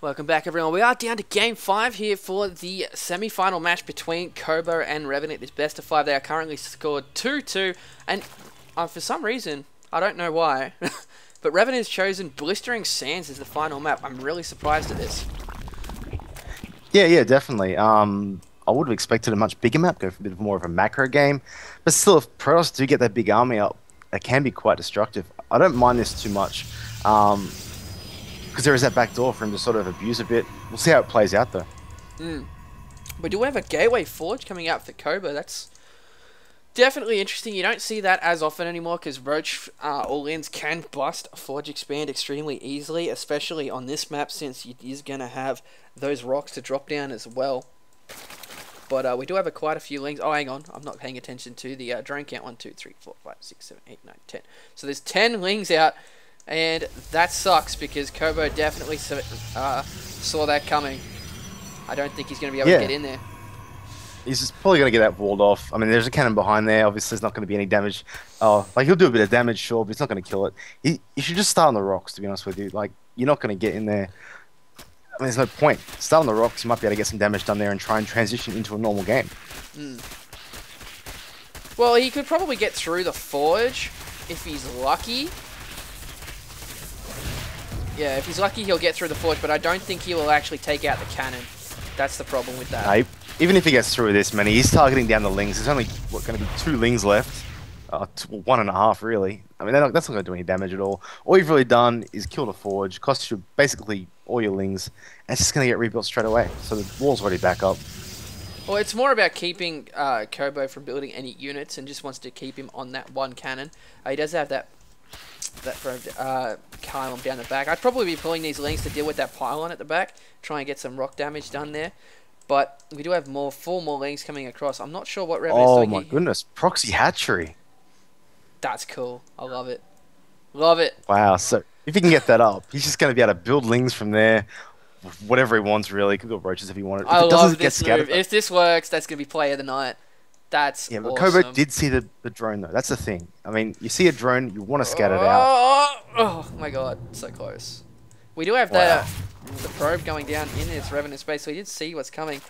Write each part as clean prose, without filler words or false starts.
Welcome back, everyone. We are down to Game 5 here for the semi-final match between Kobo and Revenant. It's best of 5. They are currently scored 2-2, and for some reason, I don't know why, but Revenant has chosen Blistering Sands as the final map. I'm really surprised at this. Yeah, definitely. I would have expected a much bigger map, go for a bit more of a macro game, but still, if Protoss do get that big army up, it can be quite destructive. I don't mind this too much. Because there is that back door for him to sort of abuse a bit. We'll see how it plays out, though. We do have a Gateway Forge coming out for Kobo. That's definitely interesting. You don't see that as often anymore because Roach all-ins can bust a Forge Expand extremely easily, especially on this map since it is going to have those rocks to drop down as well. But we do have quite a few lings. Oh, hang on. I'm not paying attention to the drone count. 1, 2, 3, 4, 5, 6, 7, 8, 9, 10. So there's 10 lings out. And that sucks because Kobo definitely saw that coming. I don't think he's going to be able to get in there. He's just probably going to get that walled off. I mean, there's a cannon behind there. Obviously, there's not going to be any damage. Like, he'll do a bit of damage, sure, but he's not going to kill it. You should just start on the rocks, to be honest with you. Like, you're not going to get in there. I mean, there's no point. Start on the rocks. You might be able to get some damage done there and try and transition into a normal game. Well, he could probably get through the Forge if he's lucky. Yeah, if he's lucky, he'll get through the Forge, but I don't think he will actually take out the cannon. That's the problem with that. Even if he gets through this many, he's targeting down the lings. There's only, going to be 2 lings left. 1.5, really. I mean, that's not going to do any damage at all. All you've really done is kill the Forge, cost you basically all your lings, and it's just going to get rebuilt straight away. So the wall's already back up. Well, it's more about keeping Kobo from building any units and just wants to keep him on that one cannon. He does have that pylon down the back. I'd probably be pulling these lings to deal with that pylon at the back, try and get some rock damage done there. But we do have 4 more lings coming across. I'm not sure what Revenant's doing. Oh my goodness, proxy hatchery. That's cool. I love it. Love it. Wow, so if he can get that up, he's just going to be able to build lings from there. Whatever he wants, really. He could build roaches if he wanted. I love this move. If this works, that's going to be play of the night. That's but awesome. Kobo did see the drone, though. That's the thing. I mean, you see a drone, you want to scat it out. Oh my god, so close. We do have the probe going down in this Revenant space, so we did see what's coming.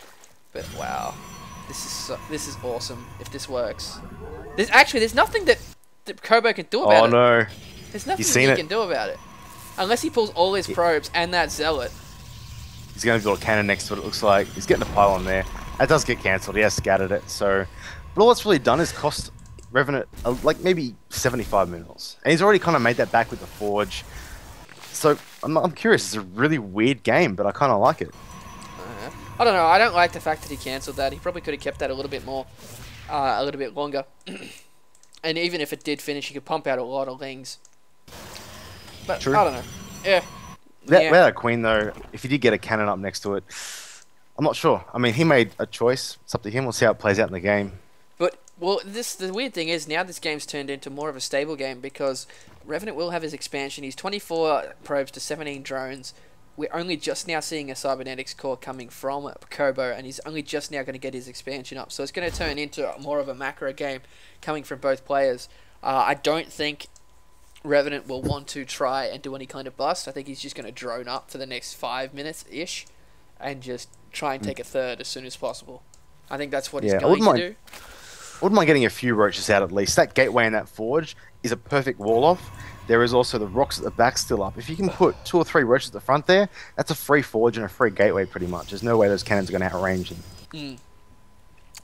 But wow, this is awesome if this works. There's nothing that Kobo can do about it. Oh no. There's nothing he can do about it. Unless he pulls all his probes and that Zealot. He's going to build a cannon next to it, it looks like. He's getting a pylon there. That does get cancelled. He has scattered it. So, but all it's really done is cost Revenant like maybe 75 minerals, and he's already kind of made that back with the Forge. So I'm curious. It's a really weird game, but I kind of like it. I don't know. I don't like the fact that he cancelled that. He probably could have kept that a little bit more, a little bit longer. And even if it did finish, he could pump out a lot of lings. But True. I don't know. Yeah. Without a queen though, if he did get a cannon up next to it, I'm not sure. I mean, he made a choice. It's up to him. We'll see how it plays out in the game. But, well, the weird thing is now this game's turned into more of a stable game because Revenant will have his expansion. He's 24 probes to 17 drones. We're only just now seeing a cybernetics core coming from Kobo, and he's only just now going to get his expansion up. So it's going to turn into more of a macro game coming from both players. I don't think Revenant will want to try and do any kind of bust. I think he's just going to drone up for the next 5 minutes-ish and just try and take a third as soon as possible. I think that's what he's going to do. I wouldn't mind getting a few roaches out at least. That gateway and that forge is a perfect wall off. There is also the rocks at the back still up. If you can put 2 or 3 roaches at the front there, that's a free forge and a free gateway pretty much. There's no way those cannons are going to outrange him.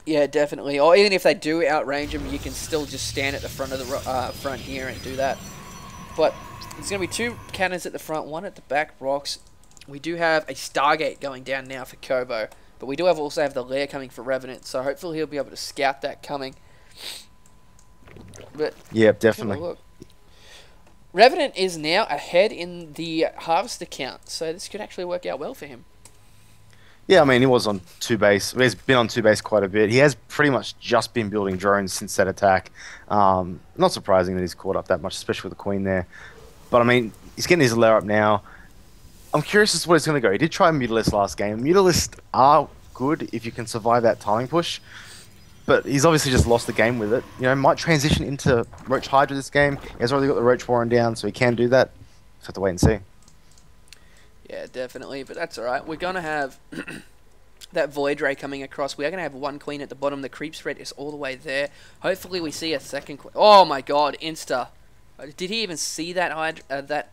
Yeah, definitely. Or even if they do outrange him, you can still just stand at the front of the front here and do that. But there's going to be 2 cannons at the front, 1 at the back rocks. We do have a Stargate going down now for Kobo, but we do also have the lair coming for Revenant, so hopefully he'll be able to scout that coming. But yeah, definitely. Look. Revenant is now ahead in the harvester count, so this could actually work out well for him. Yeah, I mean, he was on 2 base. He's been on 2 base quite a bit. He has pretty much just been building drones since that attack. Not surprising that he's caught up that much, especially with the queen there. But, I mean, he's getting his lair up now. I'm curious as to where he's going to go. He did try Mutalisk last game. Mutalisk are good if you can survive that tiling push. But he's obviously just lost the game with it. You know, might transition into Roach Hydra this game. He has already got the Roach Warren down, so he can do that. Just have to wait and see. Yeah, definitely, but that's alright. We're going to have that Void Ray coming across. We are going to have one queen at the bottom. The creep spread is all the way there. Hopefully we see a second queen. Oh my god, insta. Did he even see that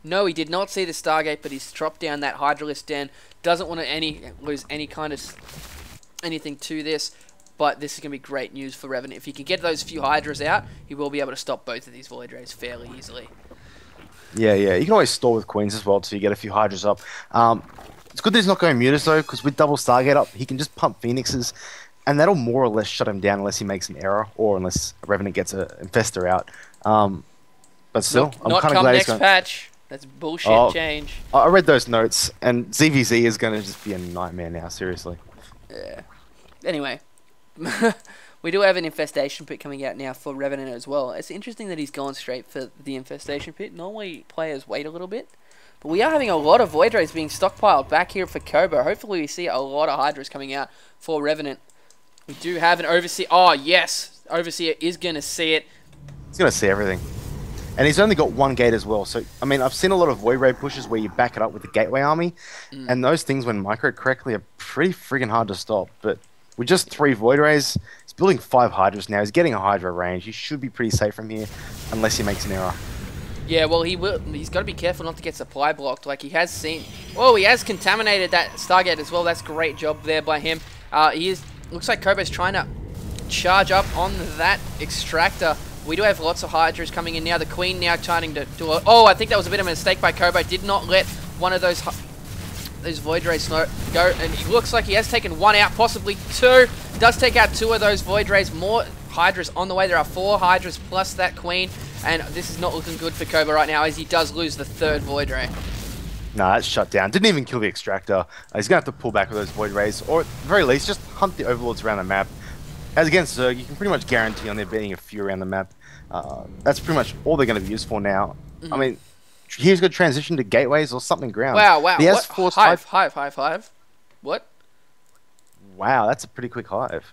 No, he did not see the Stargate, but he's dropped down that Hydralisk Den. Doesn't want to lose any kind of anything to this, but this is going to be great news for Revenant. If he can get those few Hydras out, he will be able to stop both of these Void Rays fairly easily. Yeah, yeah. You can always store with queens as well, so you get a few Hydras up. It's good that he's not going Mutas, though, because with double Stargate up, he can just pump Phoenixes, and that'll more or less shut him down unless he makes an error, or unless Revenant gets an Infestor out. But still, I'm kind of glad he's going... patch. That's bullshit change. I read those notes, and ZVZ is going to just be a nightmare now, seriously. Yeah. Anyway, we do have an Infestation Pit coming out now for Revenant as well. It's interesting that he's gone straight for the Infestation Pit. Normally, players wait a little bit. But we are having a lot of Void Rays being stockpiled back here for Kobo. Hopefully we see a lot of Hydras coming out for Revenant. We do have an Overseer. Oh, yes. Overseer is going to see it. He's going to see everything. And he's only got one gate as well. So, I mean, I've seen a lot of Void Ray pushes where you back it up with the Gateway Army. And those things, when microed correctly, are pretty friggin' hard to stop. But with just 3 Void Rays, he's building 5 Hydras now. He's getting a Hydra range. He should be pretty safe from here, unless he makes an error. Yeah, well, he's got to be careful not to get supply blocked. Like, he has seen... Oh, he has contaminated that Stargate as well. That's a great job there by him. Looks like Kobo's trying to charge up on that Extractor. We do have lots of Hydras coming in now. The Queen now trying to do a... Oh, I think that was a bit of a mistake by Kobo. Did not let one of those Void Rays go. And it looks like he has taken 1 out, possibly 2. Does take out 2 of those Void Rays. More Hydras on the way. There are 4 Hydras plus that Queen. And this is not looking good for Kobo right now as he does lose the 3rd Void Ray. Nah, that's shut down. Didn't even kill the Extractor. He's going to have to pull back with those Void Rays. Or at the very least, just hunt the Overlords around the map. As against Zerg, you can pretty much guarantee on there being a few around the map. That's pretty much all they're going to be used for now. I mean, he's going to transition to gateways or something ground. Wow, wow. He has what? Hive. What? Wow, that's a pretty quick hive.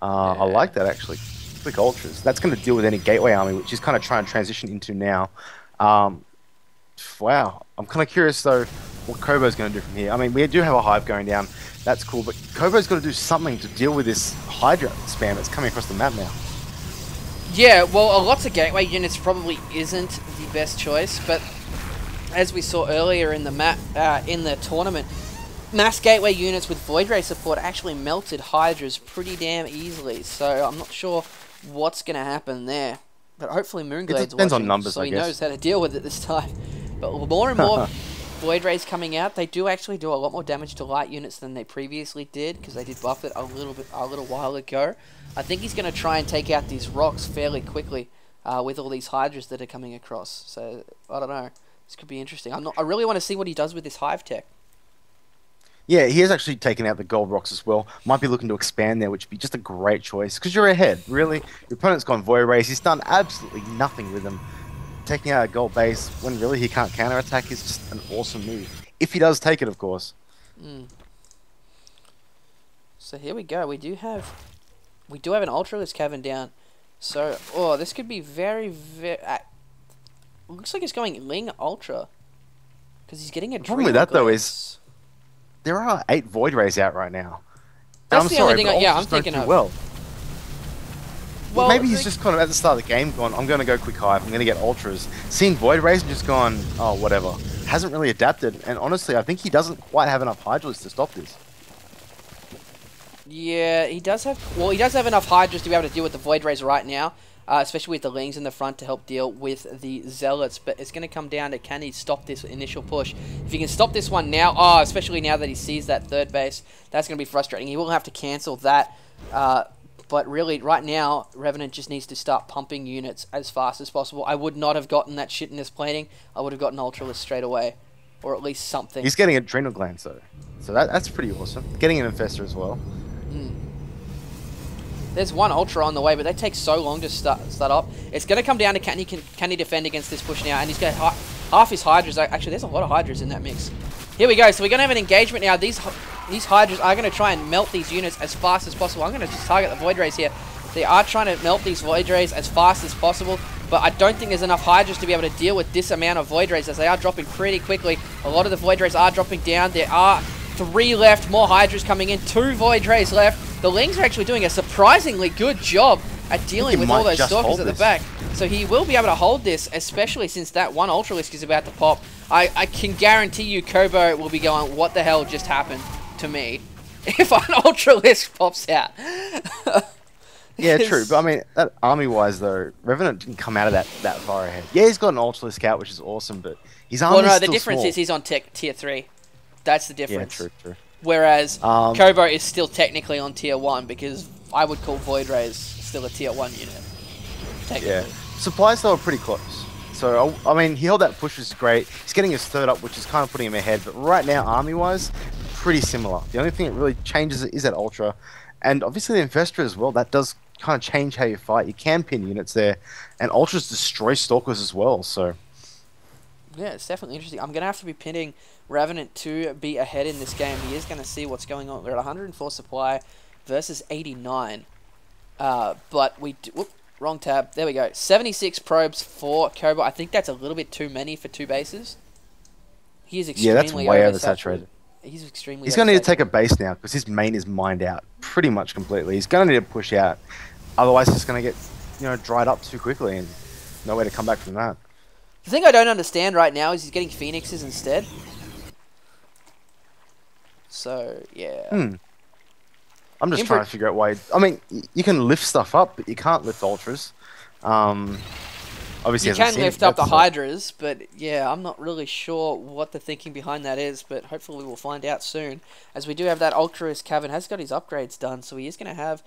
I like that, actually. Quick ultras. That's going to deal with any gateway army, which he's kind of trying to transition into now. Wow. I'm kind of curious, though, what Kobo's going to do from here. I mean, we do have a hive going down. That's cool, but Kobo's got to do something to deal with this Hydra spam that's coming across the map now. Yeah, well, lots of gateway units probably isn't the best choice, but as we saw earlier in the map, in the tournament, mass gateway units with Void Ray support actually melted Hydras pretty damn easily, so I'm not sure what's going to happen there. But hopefully Moonglade's watching, on numbers, so he knows how to deal with it this time. But more and more Void Rays coming out, they do actually do a lot more damage to light units than they previously did, because they did buff it a little while ago. I think he's going to try and take out these rocks fairly quickly with all these Hydras that are coming across. So, I don't know. This could be interesting. I really want to see what he does with this Hive tech. Yeah, he has actually taken out the gold rocks as well. Might be looking to expand there, which would be just a great choice. Because you're ahead, really. Your opponent's gone Void Rays. He's done absolutely nothing with them. Taking out a gold base when really he can't counterattack is just an awesome move. If he does take it, of course. So here we go. We do have an Ultralisk Cavern down. So, oh, this could be very... looks like it's going Ling Ultra. Because he's getting a The problem with that, though, is... There are 8 Void Rays out right now. That's the only thing I'm thinking of. Well, maybe he's just kind of at the start of the game gone, I'm going to go quick hive, I'm going to get ultras. Seen Void Rays and just gone, oh, whatever. Hasn't really adapted, and honestly, I think he doesn't quite have enough Hydras to stop this. Yeah, he does have... Well, he does have enough Hydras to be able to deal with the Void Rays right now. Especially with the Lings in the front to help deal with the Zealots. But it's going to come down to, can he stop this initial push? If he can stop this one now, especially now that he sees that 3rd base, that's going to be frustrating. He will have to cancel that. But really, right now, Revenant just needs to start pumping units as fast as possible. I would not have gotten that shit in this plating. I would have gotten Ultralisk straight away. Or at least something. He's getting Adrenal Glands, though. So that's pretty awesome. Getting an Infestor as well. There's one Ultra on the way, but they take so long to start up. It's going to come down to can he defend against this push now, and he's got half his Hydras. Actually, there's a lot of Hydras in that mix. Here we go. So we're going to have an engagement now. These Hydras are going to try and melt these units as fast as possible. I'm going to just target the Void Rays here. They are trying to melt these Void Rays as fast as possible. but I don't think there's enough Hydras to be able to deal with this amount of Void Rays, as they are dropping pretty quickly. A lot of the Void Rays are dropping down. There are 3 left, more Hydras coming in, 2 Void Rays left. The Lings are actually doing a surprisingly good job at dealing with all those Stalkers at the back. So he will be able to hold this, especially since that one Ultralisk is about to pop. I can guarantee you Kobo will be going, what the hell just happened to me if an Ultralisk pops out. Yeah, true. But I mean, that army-wise though, Revenant didn't come out of that far ahead. Yeah, he's got an Ultralisk out, which is awesome, but his army well, no, is the still difference small. is he's on tier 3. That's the difference. Yeah, true. Whereas Kobo is still technically on tier 1, because I would call Void Rays still a tier 1 unit. Technically. Yeah. Supplies though are pretty close. So, I mean, he held that push, which is great. He's getting his 3rd up, which is kind of putting him ahead. But right now, army-wise, pretty similar. The only thing that really changes is that Ultra. And obviously the Infestor as well. That does kind of change how you fight. You can pin units there. And Ultras destroy Stalkers as well, so... Yeah, it's definitely interesting. I'm going to have to be pinning Revenant to be ahead in this game. He is going to see what's going on. We're at 104 supply versus 89. But we... Whoop, wrong tab. There we go. 76 probes for Kobo. I think that's a little bit too many for 2 bases. He is extremely that's way oversaturated. He's extremely He's going to need to take a base now, because his main is mined out pretty much completely. He's going to need to push out. Otherwise, he's going to get, dried up too quickly and no way to come back from that. The thing I don't understand right now is he's getting Phoenixes instead. So, yeah. I'm just trying to figure out why... I mean, you can lift stuff up, but you can't lift Ultras. Obviously, you can lift up the Hydras, but yeah, I'm not really sure what the thinking behind that is, but hopefully we will find out soon. As we do have that Ultras Cavern has got his upgrades done, so he is going to have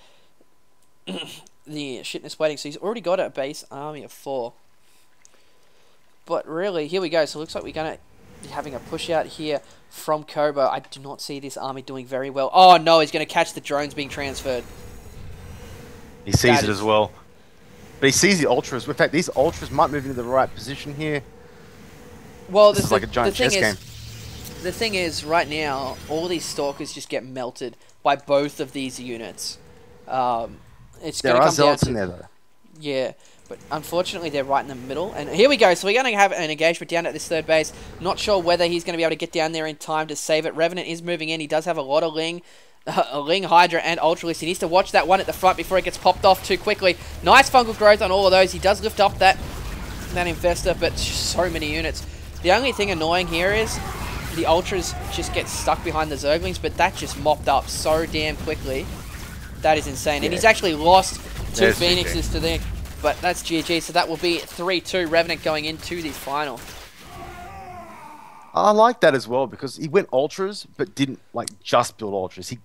the shitness waiting. So he's already got a base army of 4. But really, here we go. So it looks like we're going to be having a push out here from Kobo. I do not see this army doing very well. Oh no, he's going to catch the drones being transferred. He sees it as well. But he sees the Ultras. In fact, these Ultras might move into the right position here. Well, this is like a giant chess game. The thing is, right now, all these Stalkers just get melted by both of these units. It's going to come down Zealots in there, though. Yeah, but unfortunately they're right in the middle. And here we go. So we're going to have an engagement down at this 3rd base. Not sure whether he's going to be able to get down there in time to save it. Revenant is moving in. He does have a lot of Ling. A Ling, Hydra, and Ultralisk. He needs to watch that one at the front before it gets popped off too quickly. Nice fungal growth on all of those. He does lift up that Infestor, but so many units. The only thing annoying here is the Ultras just get stuck behind the Zerglings, but that just mopped up so damn quickly. That is insane. Yeah. And he's actually lost 2 Phoenixes to them, but that's GG. So that will be 3-2 Revenant going into the final. I like that as well, because he went Ultras, but didn't just build Ultras. He